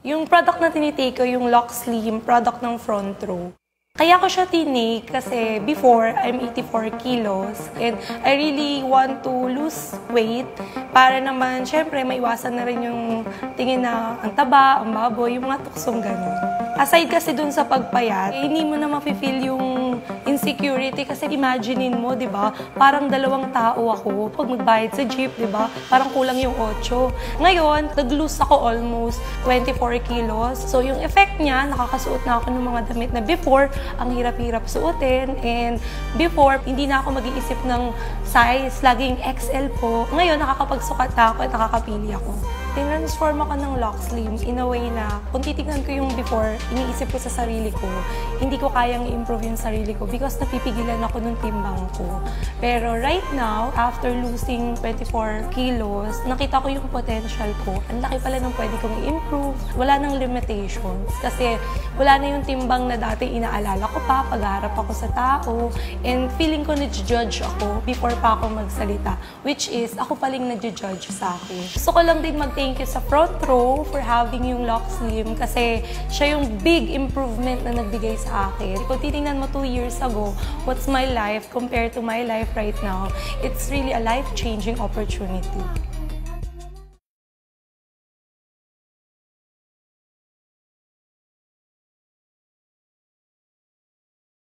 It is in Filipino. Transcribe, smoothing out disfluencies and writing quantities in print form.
Yung product na tinitake ko, yung Lock Slim, product ng Front Row. Kaya ko siya tinake kasi before, I'm 84 kilos and I really want to lose weight para naman, syempre, maiwasan na rin yung tingin na ang taba, ang baboy, yung mga tuksong gano'n. Aside kasi dun sa pagpayat, hindi mo na mafe-feel yung insecurity kasi imaginein mo, di ba? Parang dalawang tao ako pag magbayad sa jeep, di ba? Parang kulang yung 8. Ngayon, nag-lose ako almost 24 kilos. So yung effect niya, nakakasuot na ako ng mga damit na before, ang hirap-hirap suotin. And before, hindi na ako mag-iisip ng size, laging XL po. Ngayon, nakakapagsukat na ako at nakakapili ako. Tinransform ako ng Lock Slim in a way na kung titignan ko yung before, iniisip ko sa sarili ko, hindi ko kayang i-improve yung sarili ko because napipigilan ako ng timbang ko. Pero right now, after losing 24 kilos, nakita ko yung potential ko. Ang laki pala ng pwede kong i-improve. Wala nang limitations kasi wala na yung timbang na dati inaalala ko pa, pag-harap ako sa tao, and feeling ko na-judge ako before pa ako magsalita, which is ako paling na-judge sa akin. Gusto ko lang din mag-thank you sa Front Row for having yung Lock Slim kasi siya yung big improvement na nagbigay sa akin. Kung titingnan mo 2 years ago, what's my life compared to my life right now, it's really a life-changing opportunity.